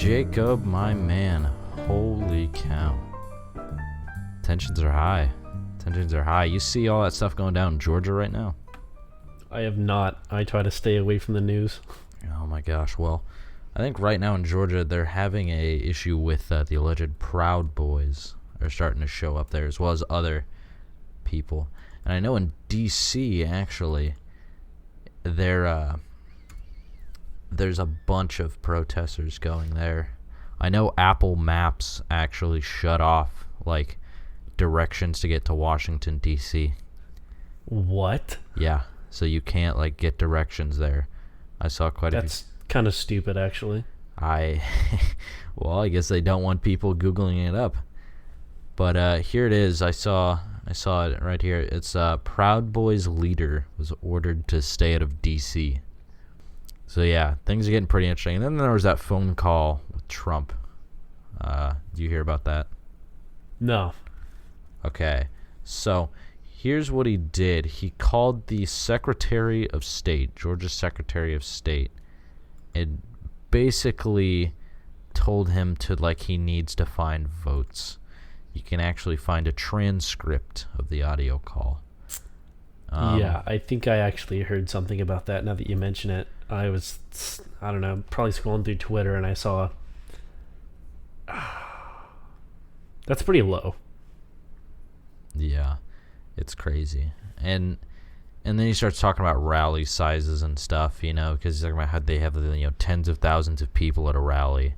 Jacob, my man. Holy cow. Tensions are high. Tensions are high. You see all that stuff going down in Georgia right now? I have not. I try to stay away from the news. Oh my gosh. Well, I think right now in Georgia they're having a issue with the alleged Proud Boys are starting to show up there, as well as other people. And I know in D.C. actually, there's a bunch of protesters going there. I know Apple Maps actually shut off like directions to get to Washington D.C. What? Yeah, so you can't like get directions there. I saw quite a few. That's kind of stupid, actually. Well, I guess they don't want people Googling it up. But here it is. I saw it right here. It's Proud Boys leader was ordered to stay out of D.C. So yeah, things are getting pretty interesting. And then there was that phone call with Trump. Do you hear about that? No. Okay, so here's what he did. He called the Secretary of State, Georgia's Secretary of State, and basically told him to he needs to find votes. You can actually find a transcript of the audio call. Yeah, I think I actually heard something about that now that you mention it. I don't know, probably scrolling through Twitter and I saw... That's pretty low. Yeah, it's crazy. And then he starts talking about rally sizes and stuff, because he's talking about how they have tens of thousands of people at a rally.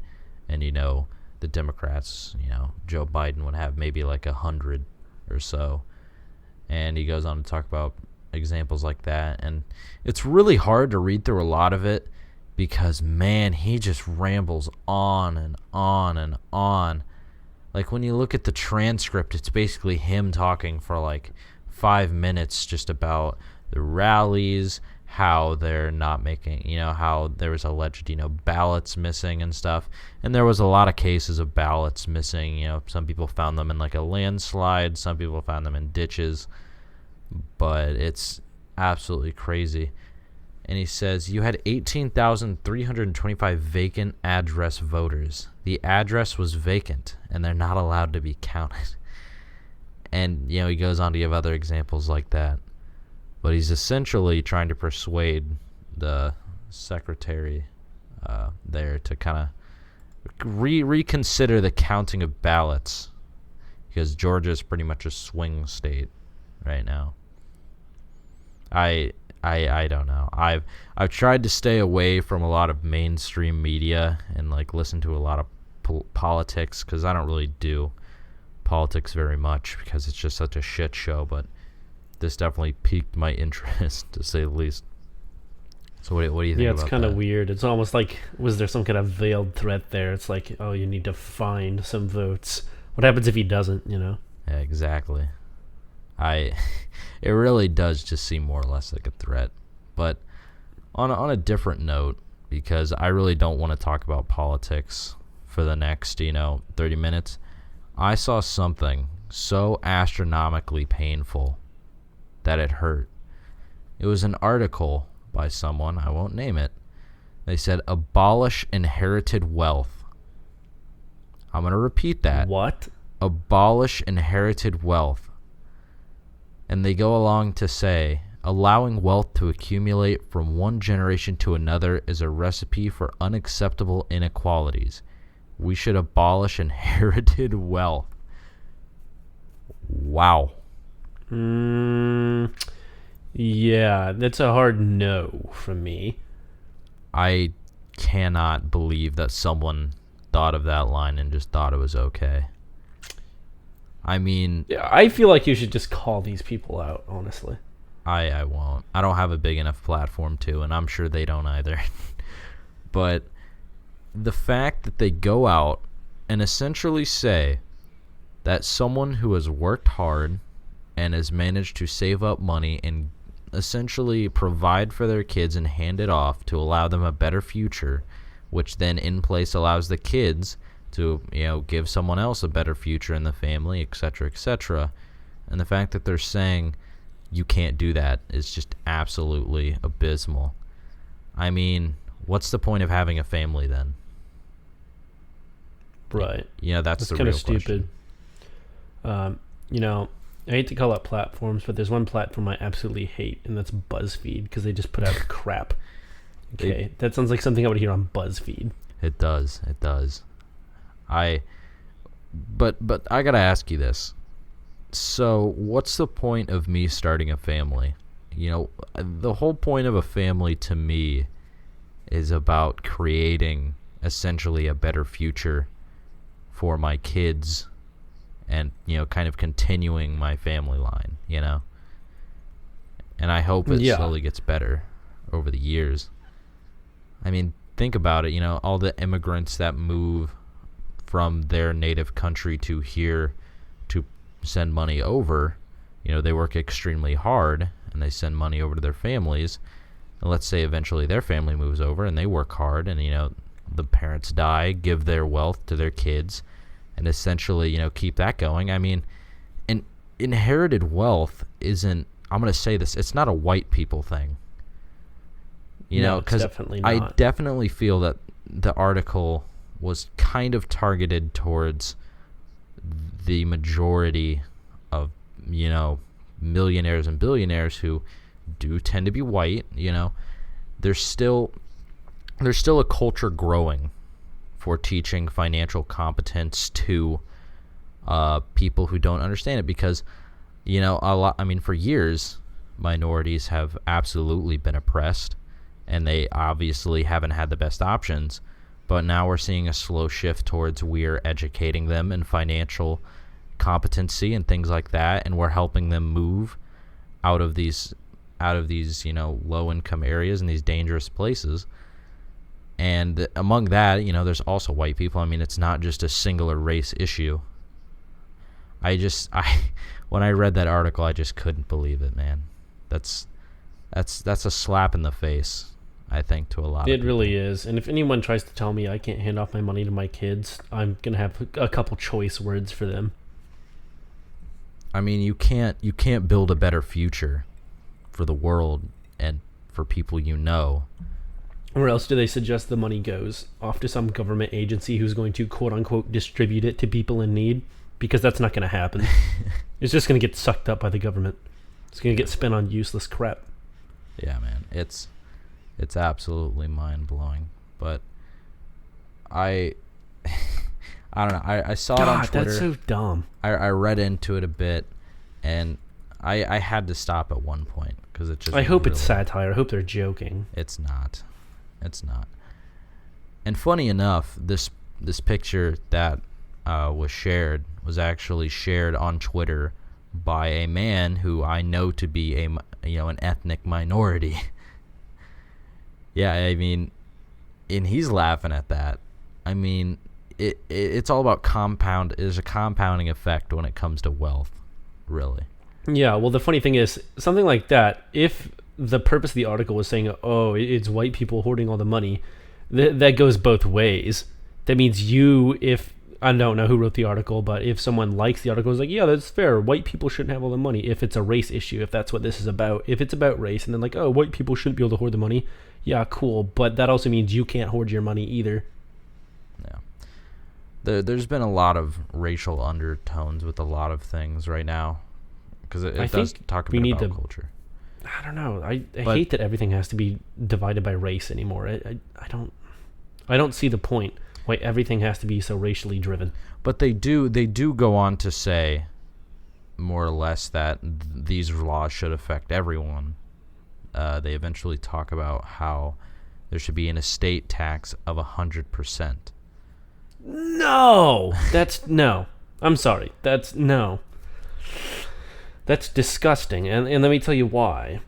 And, the Democrats, Joe Biden would have maybe 100 or so. And he goes on to talk about examples like that. And it's really hard to read through a lot of it because, man, he just rambles on and on and on. Like, when you look at the transcript, it's basically him talking for 5 minutes just about the rallies, how they're not making, how there was alleged, ballots missing and stuff. And there was a lot of cases of ballots missing. Some people found them in a landslide. Some people found them in ditches. But it's absolutely crazy. And he says, you had 18,325 vacant address voters. The address was vacant, and they're not allowed to be counted. And, he goes on to give other examples like that. But he's essentially trying to persuade the secretary there to kind of reconsider the counting of ballots, because Georgia is pretty much a swing state right now. I don't know. I've tried to stay away from a lot of mainstream media and listen to a lot of politics, because I don't really do politics very much because it's just such a shit show. But this definitely piqued my interest, to say the least. So what do you think about that? Yeah, it's kind of weird. It's almost was there some kind of veiled threat there? It's oh, you need to find some votes. What happens if he doesn't, Yeah, exactly. It really does just seem more or less like a threat. But on a different note, because I really don't want to talk about politics for the next, 30 minutes, I saw something so astronomically painful that it hurt. It was an article by someone, I won't name it. They said, abolish inherited wealth. I'm going to repeat that. What? Abolish inherited wealth. And they go along to say, allowing wealth to accumulate from one generation to another is a recipe for unacceptable inequalities. We should abolish inherited wealth. Wow. Yeah, that's a hard no from me. I cannot believe that someone thought of that line and just thought it was okay. I mean... Yeah, I feel like you should just call these people out, honestly. I won't. I don't have a big enough platform to, and I'm sure they don't either. But the fact that they go out and essentially say that someone who has worked hard and has managed to save up money and essentially provide for their kids and hand it off to allow them a better future, which then in place allows the kids to, give someone else a better future in the family, etc., etc. And the fact that they're saying you can't do that is just absolutely abysmal. I mean, what's the point of having a family then? Right. That's the real question. Stupid. I hate to call out platforms, but there's one platform I absolutely hate, and that's BuzzFeed, because they just put out crap. Okay, that sounds like something I would hear on BuzzFeed. It does. But I gotta ask you this. So, what's the point of me starting a family? The whole point of a family to me is about creating essentially a better future for my kids and, kind of continuing my family line, And I hope it slowly gets better over the years. I mean, think about it, all the immigrants that move from their native country to here to send money over, they work extremely hard and they send money over to their families. And let's say eventually their family moves over and they work hard and, the parents die, give their wealth to their kids and essentially, keep that going. I mean, inherited wealth isn't, I'm going to say this, it's not a white people thing. Because I definitely feel that the article was kind of targeted towards the majority of, millionaires and billionaires who do tend to be white. There's still a culture growing for teaching financial competence to people who don't understand it because, for years, minorities have absolutely been oppressed and they obviously haven't had the best options. But now we're seeing a slow shift towards we're educating them in financial competency and things like that, and we're helping them move out of these low income areas and these dangerous places. And among that, there's also white people. I mean, it's not just a singular race issue. When I read that article, I just couldn't believe it, man. That's a slap in the face, I think, to a lot of people. It really is. And if anyone tries to tell me I can't hand off my money to my kids, I'm going to have a couple choice words for them. I mean, you can't build a better future for the world and for people Where else do they suggest the money goes? Off to some government agency who's going to quote-unquote distribute it to people in need? Because that's not going to happen. It's just going to get sucked up by the government. It's going to get spent on useless crap. Yeah, man. It's absolutely mind-blowing. But I don't know. I saw it on Twitter. That's so dumb. I read into it a bit, and I had to stop at one point because it just. I hope it's satire. I hope they're joking. It's not. And funny enough, this picture that was shared was actually shared on Twitter by a man who I know to be an ethnic minority. Yeah, I mean, and he's laughing at that. I mean, it's all about there's a compounding effect when it comes to wealth, really. Yeah, well, the funny thing is, something like that, if the purpose of the article was saying, oh, it's white people hoarding all the money, that goes both ways. That means if I don't know who wrote the article, but if someone likes the article, is like, yeah, that's fair. White people shouldn't have all the money if it's a race issue, if that's what this is about. If it's about race, and then like, oh, white people shouldn't be able to hoard the money. Yeah, cool. But that also means you can't hoard your money either. Yeah. There's been a lot of racial undertones with a lot of things right now. Because it does talk a bit about culture. I don't know. I hate that everything has to be divided by race anymore. I don't see the point why everything has to be so racially driven. But they do go on to say, more or less, that these laws should affect everyone. They eventually talk about how there should be an estate tax of 100%. No! No. I'm sorry. No. That's disgusting, and let me tell you why.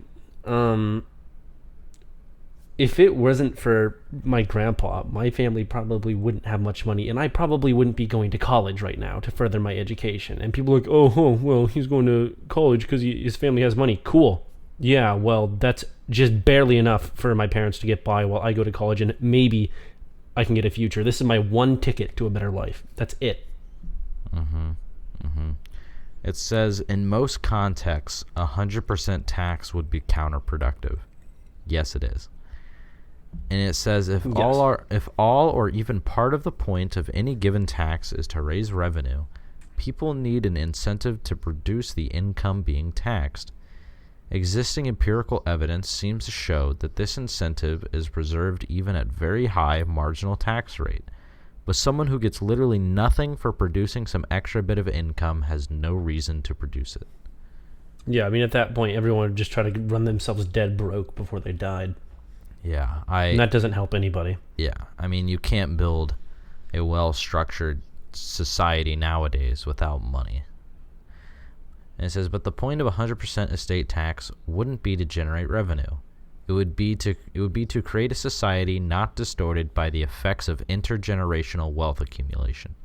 If it wasn't for my grandpa, my family probably wouldn't have much money, and I probably wouldn't be going to college right now to further my education. And people are like, oh well, he's going to college because his family has money. Cool. Yeah, well, that's just barely enough for my parents to get by while I go to college, and maybe I can get a future. This is my one ticket to a better life. That's it. It says, in most contexts, 100% tax would be counterproductive. Yes, it is. And it says if all or even part of the point of any given tax is to raise revenue, people need an incentive to produce the income being taxed. Existing empirical evidence seems to show that this incentive is preserved even at very high marginal tax rate. But someone who gets literally nothing for producing some extra bit of income has no reason to produce it. Yeah, I mean, at that point, everyone would just try to run themselves dead broke before they died. Yeah, and that doesn't help anybody. Yeah, I mean, you can't build a well-structured society nowadays without money. And it says, but the point of 100% estate tax wouldn't be to generate revenue. It would be to create a society not distorted by the effects of intergenerational wealth accumulation.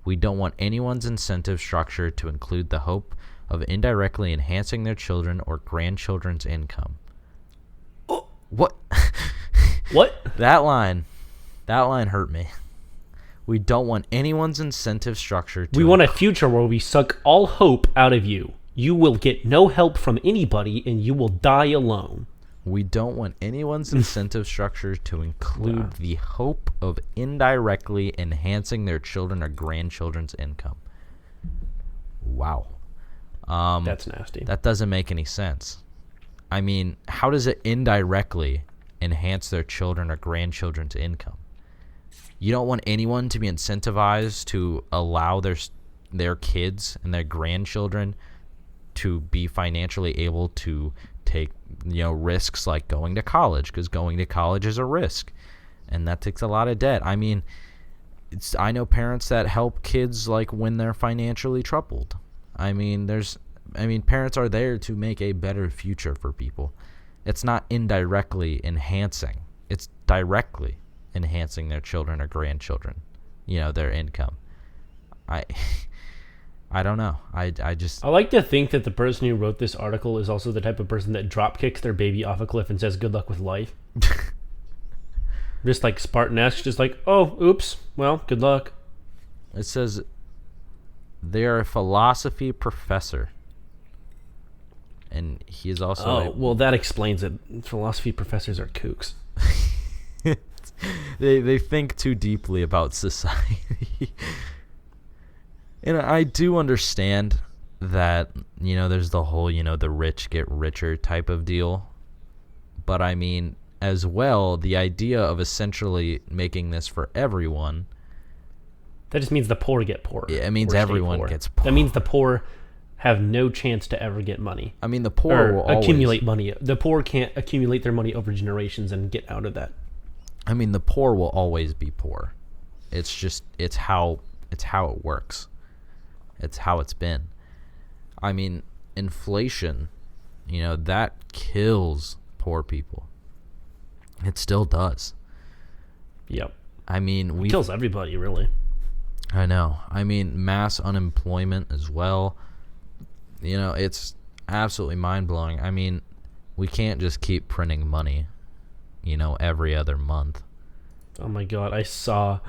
We don't want anyone's incentive structure to include the hope of indirectly enhancing their children or grandchildren's income. Oh. What? What? That line hurt me. We don't want anyone's incentive structure to... We want a future where we suck all hope out of you. You will get no help from anybody and you will die alone. We don't want anyone's incentive structure to include the hope of indirectly enhancing their children or grandchildren's income. Wow. That's nasty. That doesn't make any sense. I mean, how does it indirectly enhance their children or grandchildren's income? You don't want anyone to be incentivized to allow their kids and their grandchildren to be financially able to take, risks like going to college, because going to college is a risk, and that takes a lot of debt. I mean, I know parents that help kids like when they're financially troubled. I mean, parents are there to make a better future for people. It's not indirectly enhancing. It's directly enhancing their children or grandchildren, their income. I don't know. I like to think that the person who wrote this article is also the type of person that drop kicks their baby off a cliff and says, good luck with life. Just like Spartan-esque, just like, oh, oops, well, good luck. It says they are a philosophy professor. And he is also... well, that explains it. Philosophy professors are kooks. They think too deeply about society. And I do understand that, there's the whole, the rich get richer type of deal. But I mean, as well, the idea of essentially making this for everyone... That just means the poor get poorer. Yeah, it means everyone gets poor. That means the poor have no chance to ever get money. I mean, the poor will accumulate money. The poor can't accumulate their money over generations and get out of that. I mean, the poor will always be poor. It's how it works. It's how it's been. I mean, inflation, that kills poor people. It still does. Yep. I mean, it kills everybody, really. I know. I mean, mass unemployment as well. It's absolutely mind-blowing. I mean, we can't just keep printing money, every other month. Oh my god, I saw,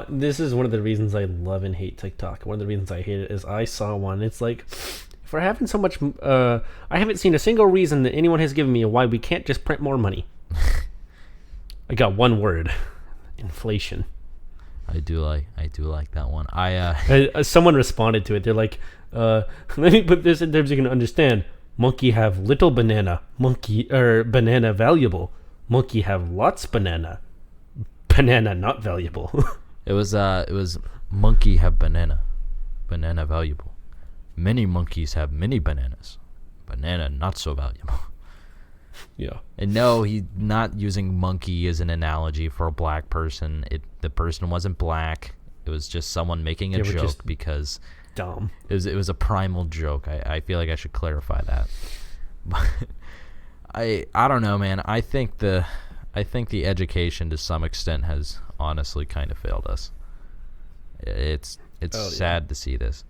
this is one of the reasons I love and hate TikTok. One of the reasons I hate it is I saw one. It's like, if we're having so much, I haven't seen a single reason that anyone has given me why we can't just print more money. I got one word, inflation. I do like that one. Someone responded to it. They're like, let me put this in terms you can understand. Monkey have little banana, banana valuable. Monkey have lots banana not valuable. It was monkey have banana valuable. Many monkeys have many bananas, banana not so valuable. Yeah. And no, he's not using monkey as an analogy for a black person. The person wasn't black. It was just someone making a joke because dumb. It was a primal joke. I feel like I should clarify that. I don't know, man. I think the education to some extent has honestly kind of failed us. It's sad to see this.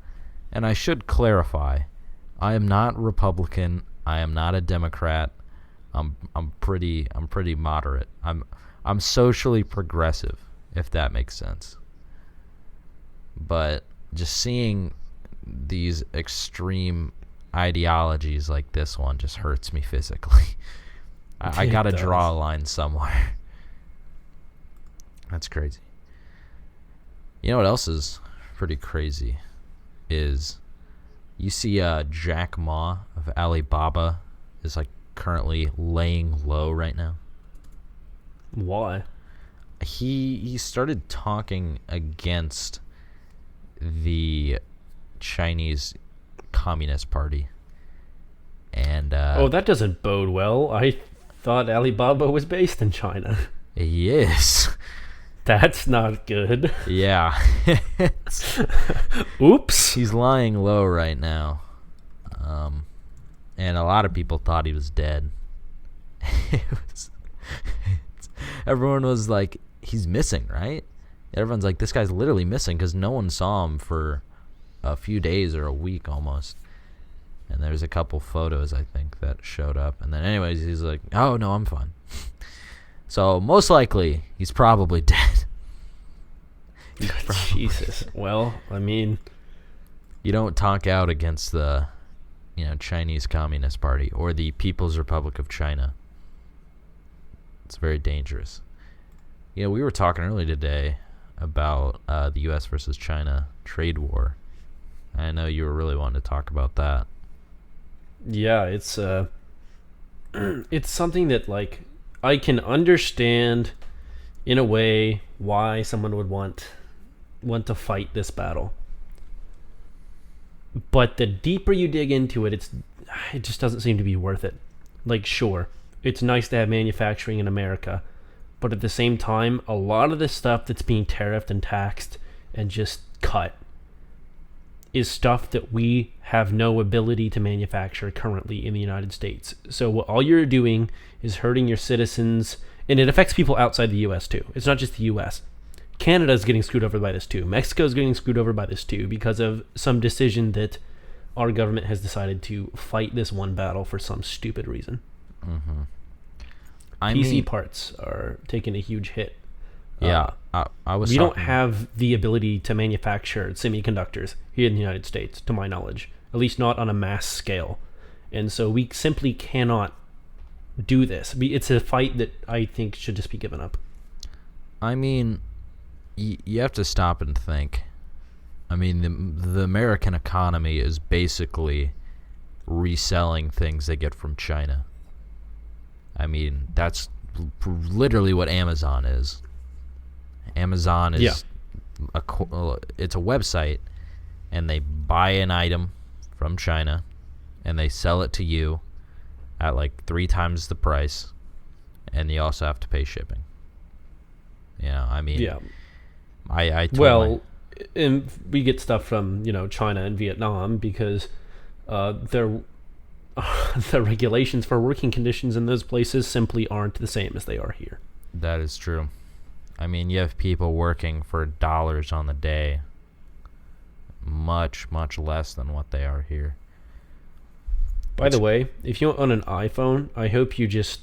And I should clarify, I am not Republican. I am not a Democrat. I'm pretty moderate. I'm socially progressive, if that makes sense. But just seeing these extreme ideologies like this one just hurts me physically. I It gotta does. draw a line somewhere. That's crazy. You know what else is pretty crazy? Is you see Jack Ma of Alibaba is like currently laying low right now. Why? He started talking against the Chinese Communist Party. And Oh, that doesn't bode well. I thought Alibaba was based in China. he is. That's not good. Yeah. Oops. He's lying low right now. And a lot of people thought he was dead. Everyone was like, he's missing, right? Everyone's like, this guy's literally missing because no one saw him for a few days or a week almost. And there's a couple photos, I think, that showed up. And then anyways, he's like, oh, no, I'm fine. So most likely, he's probably dead. Jesus. Well, I mean, You don't talk out against the, Chinese Communist Party or the People's Republic of China. It's very dangerous. We were talking earlier today about the U.S. versus China trade war. I know you were really wanting to talk about that. yeah, it's it's something that like I can understand in a way why someone would want to fight this battle. But the deeper you dig into it, it just doesn't seem to be worth it. Like, sure, it's nice to have manufacturing in America, but at the same time, a lot of the stuff that's being tariffed and taxed and just cut is stuff that we have no ability to manufacture currently in the United States. So what all you're doing is hurting your citizens, and it affects people outside the U.S. too. It's not just the U.S. Canada's getting screwed over by this too. Mexico's getting screwed over by this too because of some decision that our government has decided to fight this one battle for some stupid reason. Mm-hmm. PC parts are taking a huge hit. Yeah, I was. We don't have the ability to manufacture semiconductors here in the United States, to my knowledge, at least not on a mass scale, and so we simply cannot do this. It's a fight that I think should just be given up. I mean, you have to stop and think. I mean, the American economy is basically reselling things they get from China. I mean, that's literally what Amazon is. Amazon is it's a website, and they buy an item from China, and they sell it to you at like 3 times the price, and you also have to pay shipping. I mean, Yeah. I Well, and we get stuff from China and Vietnam because their the regulations for working conditions in those places simply aren't the same as they are here. that is true. I mean, you have people working for dollars on the day, much, much less than what they are here. By the way, if you own an iPhone, I hope you just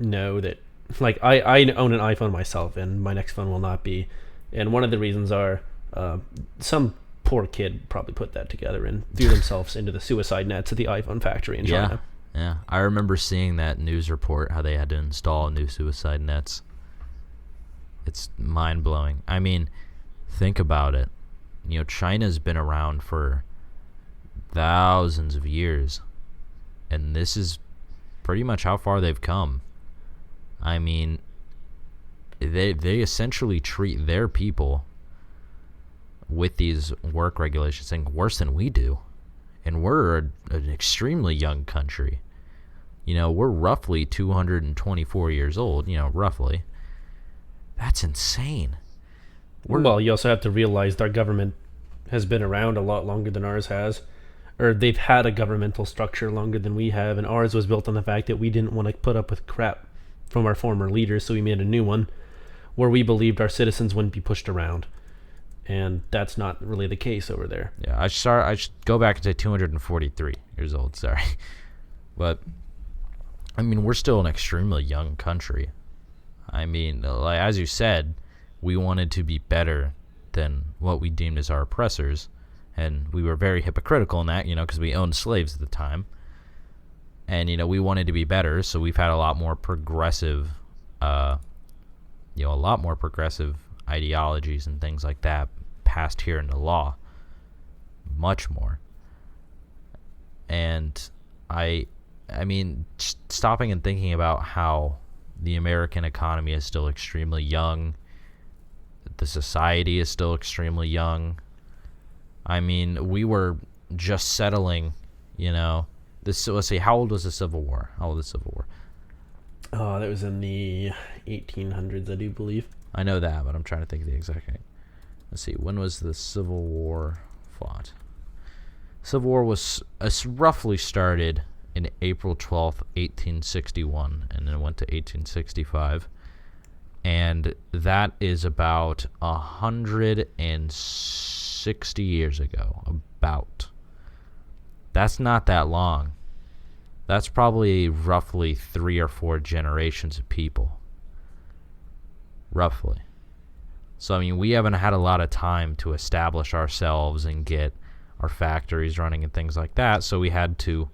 know that, like, I own an iPhone myself, and my next phone will not be. And one of the reasons are some poor kid probably put that together and threw themselves into the suicide nets at the iPhone factory in China. Yeah. I remember seeing that news report, how they had to install new suicide nets. It's mind-blowing. I mean, think about it. China's been around for thousands of years, and this is pretty much how far they've come. I mean, they essentially treat their people with these work regulations thing worse than we do, and we're an extremely young country. We're roughly 224 years old. Roughly. That's insane. Well, you also have to realize that our government has been around a lot longer than ours has, or they've had a governmental structure longer than we have, and ours was built on the fact that we didn't want to put up with crap from our former leaders, so we made a new one where we believed our citizens wouldn't be pushed around, and that's not really the case over there. Yeah, I should go back and say 243 years old. Sorry, but I mean, we're still an extremely young country. I mean, like, as you said, we wanted to be better than what we deemed as our oppressors, and we were very hypocritical in that, because we owned slaves at the time. And, we wanted to be better, so we've had a lot more progressive, a lot more progressive ideologies and things like that passed here into law. Much more. And I mean, stopping and thinking about how the American economy is still extremely young, the society is still extremely young. I mean, we were just settling, let's see, how old was the Civil War? How old is the Civil War? Oh, that was in the 1800s, I do believe. I know that, but I'm trying to think of the exact date. Let's see, when was the Civil War fought? Civil War was roughly started in April 12th, 1861, and then went to 1865. And that is about 160 years ago. About. That's not that long. That's probably roughly 3 or 4 generations of people. Roughly. So, I mean, we haven't had a lot of time to establish ourselves and get our factories running and things like that, so we had to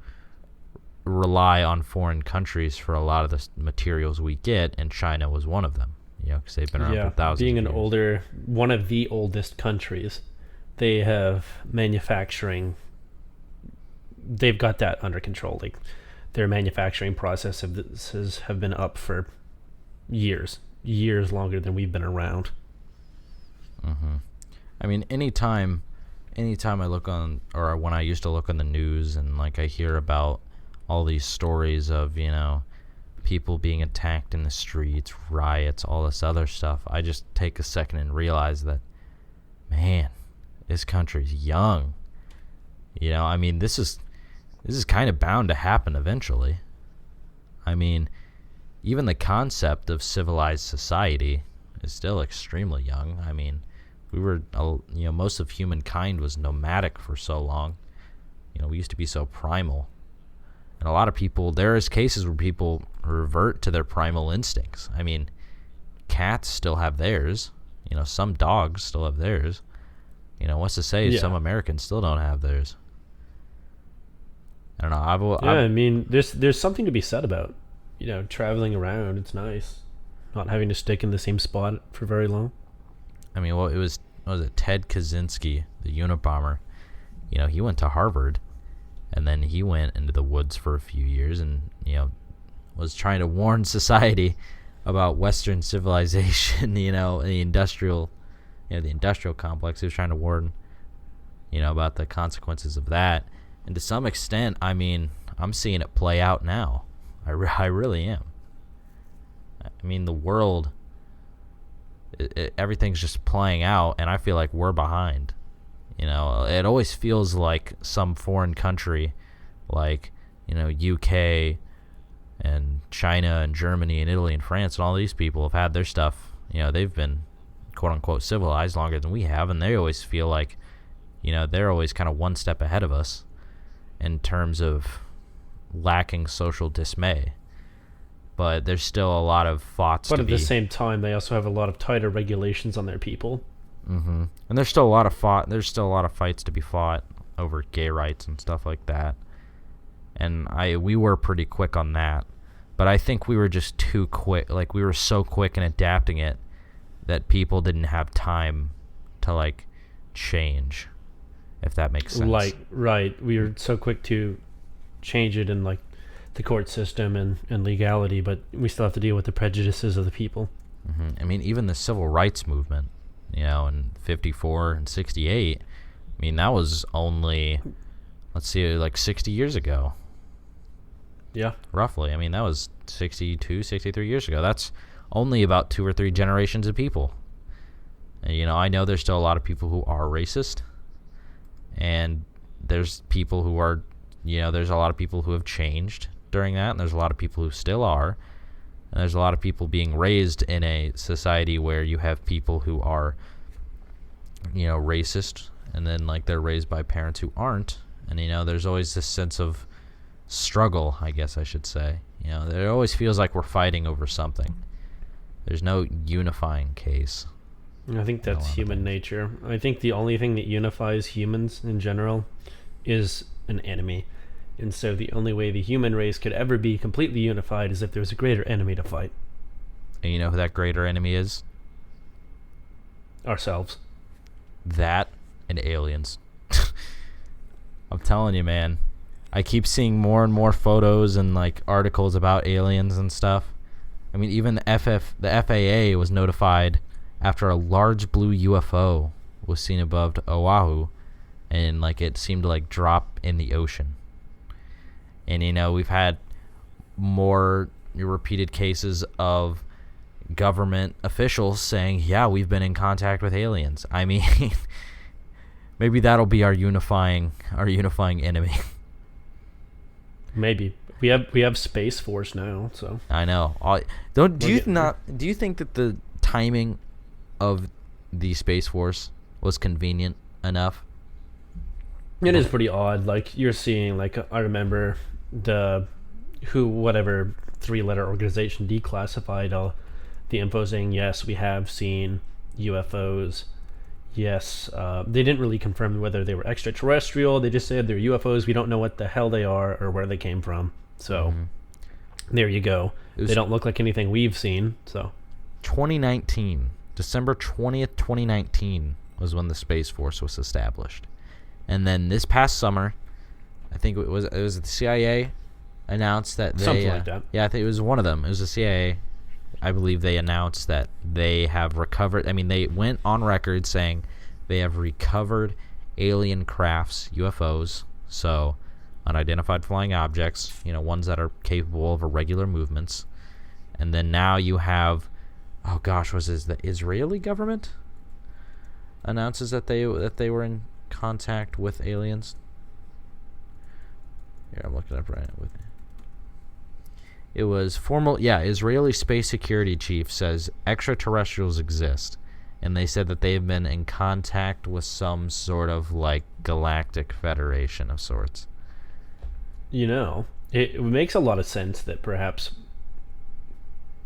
rely on foreign countries for a lot of the materials we get, and China was one of them, because they've been around for thousands being of years. one of the oldest countries, they have manufacturing, they've got that under control. Like, their manufacturing processes have been up for years longer than we've been around. Mm-hmm. I mean, anytime I look on, or when I used to look on the news and like I hear about all these stories of, people being attacked in the streets, riots, all this other stuff, I just take a second and realize that, man, this country's young. I mean, this is kind of bound to happen eventually. I mean, even the concept of civilized society is still extremely young. I mean, we were, most of humankind was nomadic for so long. We used to be so primal. And a lot of people, there is cases where people revert to their primal instincts. I mean, cats still have theirs. Some dogs still have theirs. What's to say some Americans still don't have theirs? I don't know. I mean, there's something to be said about, traveling around. It's nice. Not having to stick in the same spot for very long. I mean, well, was it Ted Kaczynski, the Unabomber? He went to Harvard, and then he went into the woods for a few years, and was trying to warn society about Western civilization. The industrial complex. He was trying to warn, about the consequences of that, and to some extent, I mean, I'm seeing it play out now. I really am. I mean, the world. Everything's just playing out, and I feel like we're behind. It always feels like some foreign country, like UK and China and Germany and Italy and France and all these people have had their stuff. They've been quote unquote civilized longer than we have, and they always feel like they're always kind of one step ahead of us in terms of lacking social dismay. But there's still a lot of thoughts. But at the same time, they also have a lot of tighter regulations on their people. Mm-hmm. And there's still a lot of fights to be fought over gay rights and stuff like that. And we were pretty quick on that, but I think we were just too quick. Like, we were so quick in adapting it that people didn't have time to change, if that makes sense. Right, we were so quick to change it in the court system and legality, but we still have to deal with the prejudices of the people. Mm-hmm. I mean, even the civil rights movement, in 54 and 68, I mean, that was only, 60 years ago. Yeah. Roughly. I mean, that was 62, 63 years ago. That's only about 2 or 3 generations of people. And, I know there's still a lot of people who are racist, and there's people who are, there's a lot of people who have changed during that, and there's a lot of people who still are, and there's a lot of people being raised in a society where you have people who are, racist, and then they're raised by parents who aren't, and there's always this sense of struggle, I guess I should say. It always feels like we're fighting over something. There's no unifying case. I think that's human nature. I think the only thing that unifies humans in general is an enemy. And so the only way the human race could ever be completely unified is if there's a greater enemy to fight. And you know who that greater enemy is? Ourselves. That and aliens. I'm telling you, man. I keep seeing more and more photos and like articles about aliens and stuff. I mean, even the FAA was notified after a large blue UFO was seen above Oahu, and like it seemed to like drop in the ocean. And you know, we've had more repeated cases of government officials saying, "Yeah, we've been in contact with aliens." I mean, maybe that'll be our unifying enemy. Maybe we have Space Force now, so I know. Do you think that the timing of the Space Force was convenient enough? it is pretty odd. Like you're seeing, like I remember whatever 3-letter organization declassified the info saying yes, we have seen UFOs. Yes, they didn't really confirm whether they were extraterrestrial. They just said they're UFOs. We don't know what the hell they are or where they came from. So there you go. They don't look like anything we've seen. So 2019, December 20th, 2019 was when the Space Force was established. And then this past summer, I think it was the CIA announced that they something like that. Yeah, I think it was one of them. It was the CIA. I believe they announced that they have recovered. I mean, they went on record saying they have recovered alien crafts, UFOs, so unidentified flying objects, ones that are capable of irregular movements. And then now you have, was this the Israeli government announces that they were in contact with aliens? Here, I'm looking up right with you. It was Israeli space security chief says extraterrestrials exist, and they said that they've been in contact with some sort of like galactic federation of sorts. It makes a lot of sense that perhaps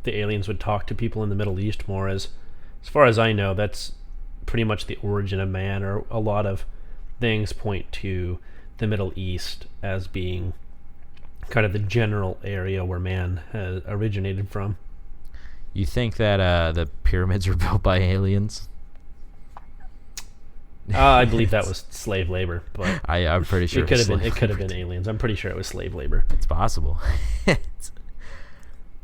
the aliens would talk to people in the Middle East more, as far as I know, that's pretty much the origin of man, or a lot of things point to the Middle East as being kind of the general area where man has originated from. You think that the pyramids were built by aliens? I believe that was slave labor, but I'm pretty sure it could have been aliens. I'm pretty sure it was slave labor. It's possible.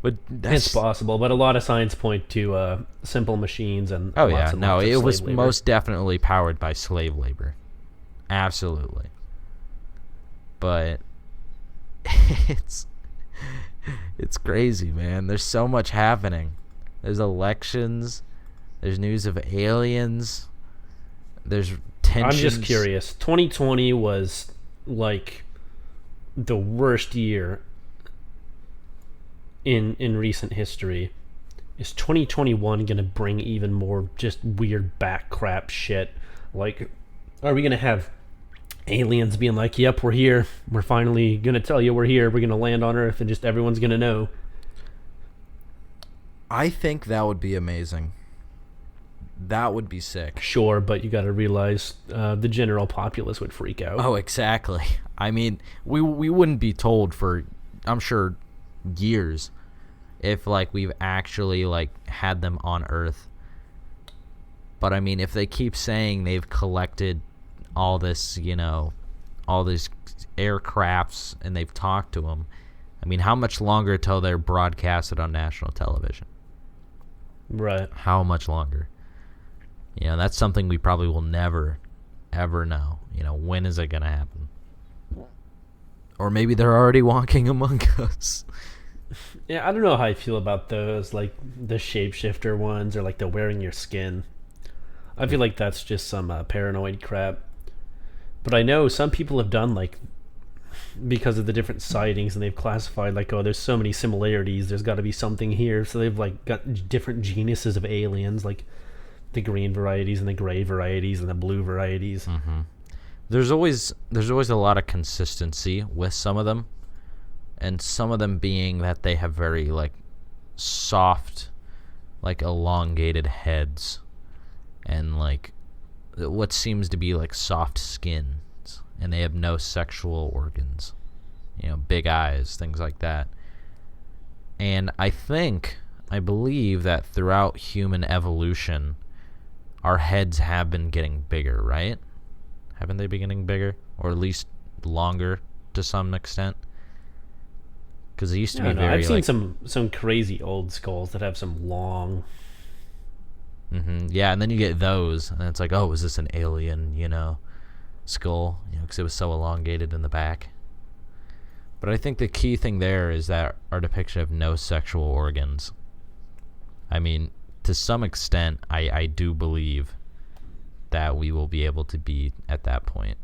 But it's possible, but a lot of signs point to simple machines and it was labor. Most definitely powered by slave labor. Absolutely. But it's crazy, man. There's so much happening. There's elections. There's news of aliens. There's tensions. I'm just curious. 2020 was like the worst year in recent history. Is 2021 going to bring even more just weird back crap shit? Like, are we going to have aliens being like, yep, we're here, we're finally gonna tell you we're here, we're gonna land on Earth, and just everyone's gonna know? I think that would be amazing. That would be sick. Sure, but you gotta realize the general populace would freak out. Oh, exactly. I mean, we wouldn't be told for, I'm sure, years if like we've actually like had them on Earth. But I mean, if they keep saying they've collected all this, all these aircrafts, and they've talked to them, I mean, how much longer till they're broadcasted on national television? Right. How much longer? That's something we probably will never, ever know. When is it going to happen? Or maybe they're already walking among us. Yeah, I don't know how I feel about those, like the shapeshifter ones, or like the wearing your skin. I feel like that's just some paranoid crap. But I know some people have done, like, because of the different sightings, and they've classified, like, there's so many similarities, there's got to be something here. So they've, like, got different genuses of aliens, like the green varieties and the gray varieties and the blue varieties. Mm-hmm. There's always a lot of consistency with some of them, and some of them being that they have very, like, soft, like, elongated heads, and, like, what seems to be like soft skins, and they have no sexual organs. big eyes, things like that. And I believe that throughout human evolution, our heads have been getting bigger, right? Haven't they been getting bigger? Or at least longer to some extent? Because it used to be very... I've seen some crazy old skulls that have some long... Yeah, and then you get those, and it's like, oh, is this an alien, skull? Because it was so elongated in the back. But I think the key thing there is that our depiction of no sexual organs. I mean, to some extent, I do believe that we will be able to be at that point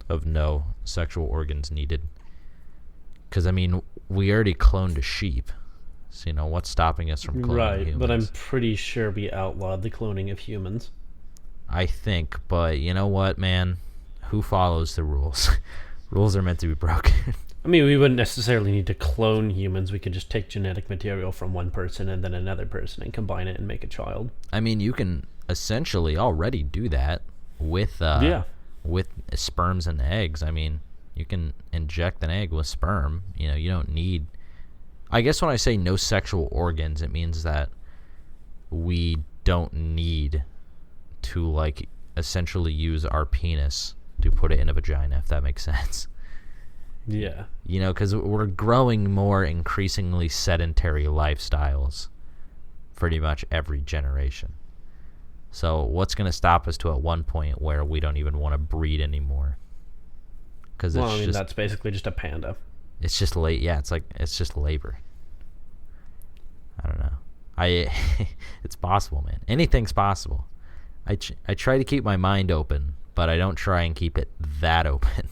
of no sexual organs needed. Because, I mean, we already cloned a sheep. So, what's stopping us from cloning humans? But I'm pretty sure we outlawed the cloning of humans. I think, but you know what, man? Who follows the rules? Rules are meant to be broken. I mean, we wouldn't necessarily need to clone humans. We could just take genetic material from one person and then another person and combine it and make a child. I mean, you can essentially already do that with sperms and eggs. I mean, you can inject an egg with sperm. You don't need... I guess when I say no sexual organs, it means that we don't need to, essentially use our penis to put it in a vagina, if that makes sense. Yeah. Because we're growing more increasingly sedentary lifestyles pretty much every generation. So what's going to stop us to at one point where we don't even want to breed anymore? Because that's basically just a panda. It's just it's just labor. I don't know. It's possible, man. Anything's possible. I try to keep my mind open, but I don't try and keep it that open.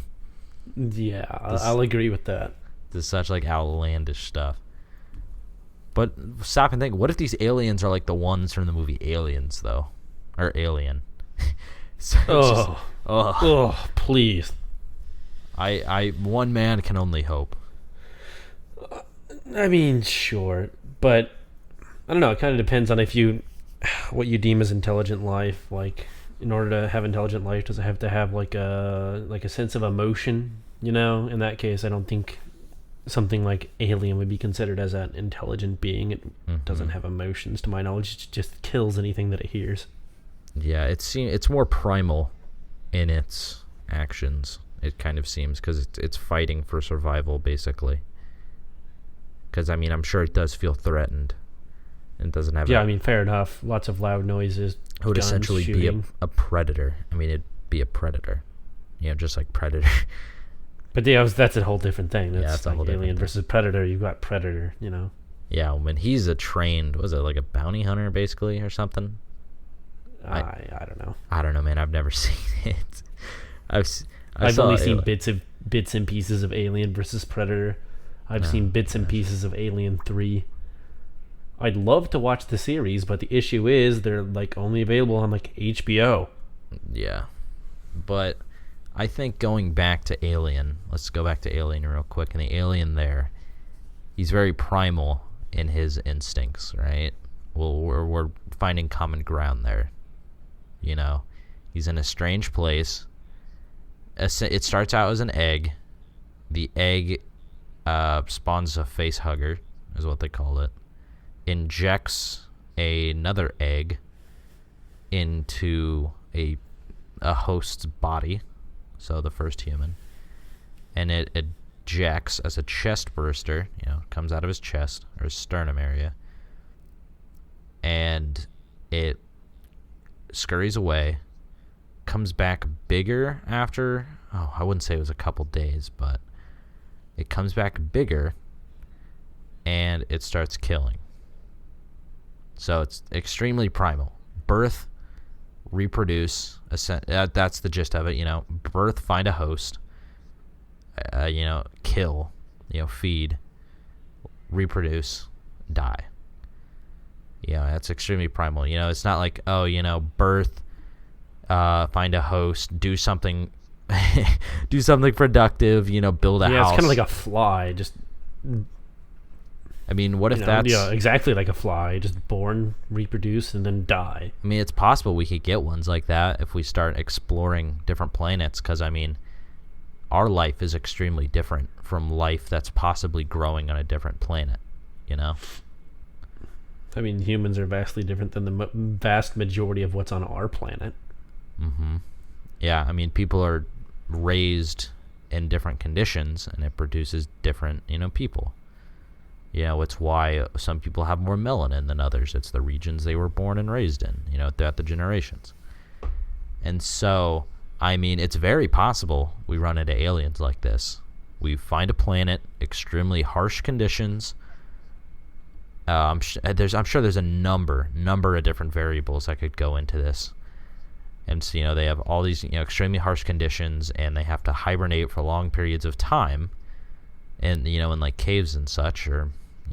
Yeah, I'll agree with that. This is such outlandish stuff. But stop and think, what if these aliens are like the ones from the movie Aliens, though? Or Alien. Please. One man can only hope. I mean, sure, but I don't know. It kind of depends on what you deem as intelligent life. In order to have intelligent life, does it have to have a sense of emotion? In that case, I don't think something like alien would be considered as an intelligent being. It doesn't have emotions, to my knowledge. It just kills anything that it hears. Yeah, it's more primal in its actions. It kind of seems, because it's fighting for survival, basically. Because, I mean, I'm sure it does feel threatened. It doesn't have... Yeah, I mean, fair enough. Lots of loud noises. It would essentially shooting. Be a predator. I mean, it'd be a predator. Just like Predator. But yeah, that's a whole different thing. That's a whole different Alien versus Predator. You've got Predator, Yeah, when he's a trained... Was it like a bounty hunter, basically, or something? I don't know. I don't know, man. I've never seen it. I've only seen bits and pieces of Alien versus Predator. I've seen bits and pieces of Alien 3. I'd love to watch the series, but the issue is they're only available on HBO. Yeah. But I think going back to Alien, let's go back to Alien real quick. And the alien there, he's very primal in his instincts, right? Well, we're finding common ground there. He's in a strange place. It starts out as an egg. The egg spawns a face hugger, is what they call it. Injects another egg into a host's body, so the first human, and it ejects as a chest burster. Comes out of his chest or his sternum area, and it scurries away. Comes back bigger after, I wouldn't say it was a couple days, but it comes back bigger and it starts killing. So it's extremely primal. Birth, reproduce, that's the gist of it, birth, find a host, kill, feed, reproduce, die. That's extremely primal. It's not like, birth, find a host, do something do something productive, build a house. Yeah, it's kind of like a fly, just... I mean, what if that's... Yeah, exactly like a fly, just born, reproduce, and then die. I mean, it's possible we could get ones like that if we start exploring different planets, because, I mean, our life is extremely different from life that's possibly growing on a different planet, you know? I mean, humans are vastly different than the vast majority of what's on our planet. Mm-hmm. Yeah, I mean, people are raised in different conditions, and it produces different, people. It's why some people have more melanin than others. It's the regions they were born and raised in, throughout the generations. And so, I mean, it's very possible we run into aliens like this. We find a planet, extremely harsh conditions. I'm sure there's a number of different variables that could go into this. And so, they have all these, extremely harsh conditions, and they have to hibernate for long periods of time, and in like caves and such, or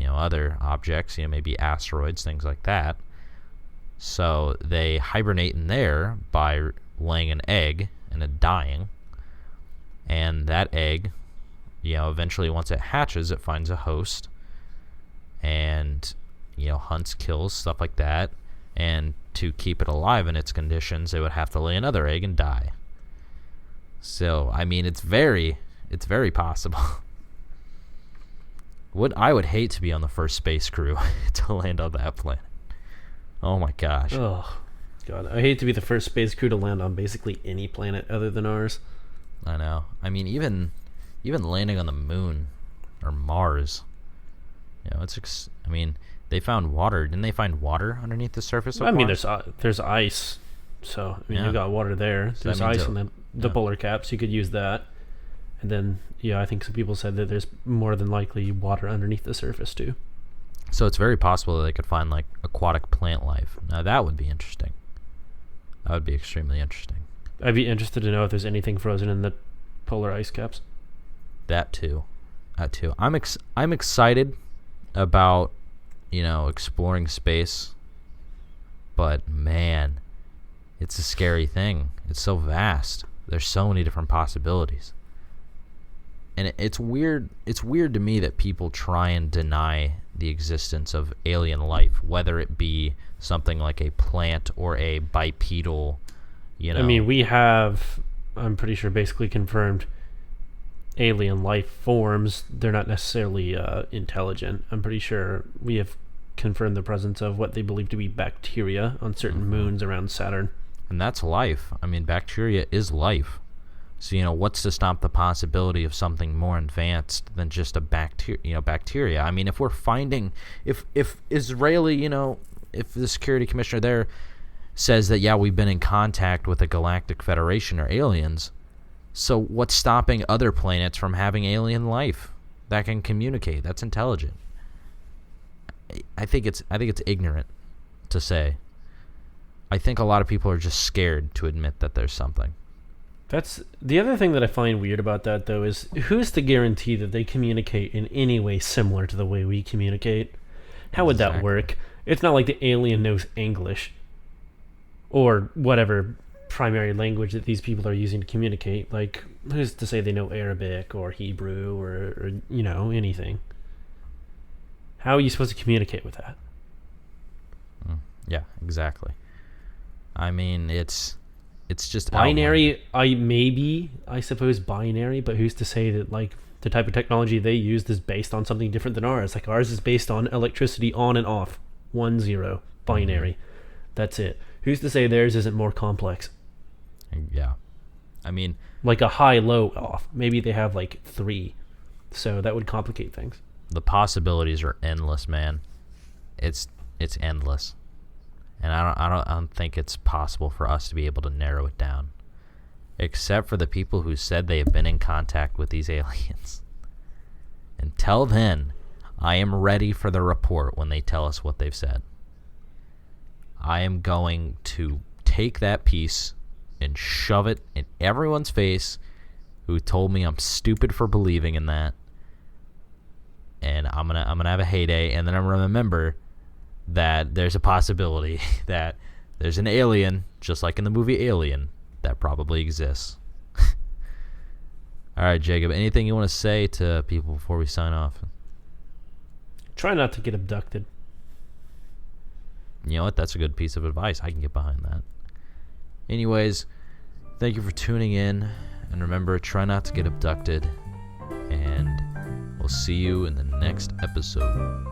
other objects, maybe asteroids, things like that. So they hibernate in there by laying an egg and it dying, and that egg, eventually once it hatches, it finds a host, and hunts, kills, stuff like that. And to keep it alive in its conditions, they would have to lay another egg and die. So, I mean, it's very possible. I would hate to be on the first space crew to land on that planet. Oh my gosh. Oh, God. I hate to be the first space crew to land on basically any planet other than ours. I know. I mean, even landing on the moon or Mars, they found water. Didn't they find water underneath the surface of Mars? I mean, there's ice. So, I mean, you've got water there. So there's ice in the polar caps. You could use that. And then, I think some people said that there's more than likely water underneath the surface, too. So it's very possible that they could find, like, aquatic plant life. Now, that would be interesting. That would be extremely interesting. I'd be interested to know if there's anything frozen in the polar ice caps. That, too. I'm excited about, exploring space. But, man, it's a scary thing. It's so vast. There's so many different possibilities. And it's weird to me that people try and deny the existence of alien life, whether it be something like a plant or a bipedal, I mean, we have, I'm pretty sure, basically confirmed alien life forms. They're not necessarily intelligent. I'm pretty sure we have confirmed the presence of what they believe to be bacteria on certain moons around Saturn. And that's life. I mean, bacteria is life. So, what's to stop the possibility of something more advanced than just a bacteria? I mean, if we're finding, if Israeli, if the security commissioner there says that, yeah, we've been in contact with the Galactic Federation or aliens, so what's stopping other planets from having alien life that can communicate, that's intelligent? I think it's ignorant to say. I think a lot of people are just scared to admit that there's something. That's the other thing that I find weird about that, though, is who's to guarantee that they communicate in any way similar to the way we communicate? How would that work? It's not like the alien knows English or whatever primary language that these people are using to communicate. Like, who's to say they know Arabic or Hebrew or anything? How are you supposed to communicate with that? Yeah, exactly. I mean, it's just binary. I suppose binary, but who's to say that, like, the type of technology they used is based on something different than ours? Like, ours is based on electricity on and off, 1-0 binary. That's it. Who's to say theirs isn't more complex? Yeah, I mean, like a high-low off. Maybe they have like 3, so that would complicate things. The possibilities are endless, man. It's endless. And I don't think it's possible for us to be able to narrow it down, except for the people who said they have been in contact with these aliens. Until then, I am ready for the report when they tell us what they've said. I am going to take that piece and shove it in everyone's face who told me I'm stupid for believing in that. And I'm gonna have a heyday, and then I'm gonna remember that there's a possibility that there's an alien, just like in the movie Alien, that probably exists. All right, Jacob, anything you want to say to people before we sign off? Try not to get abducted. You know what? That's a good piece of advice. I can get behind that. Anyways, thank you for tuning in. And remember, try not to get abducted. And we'll see you in the next episode.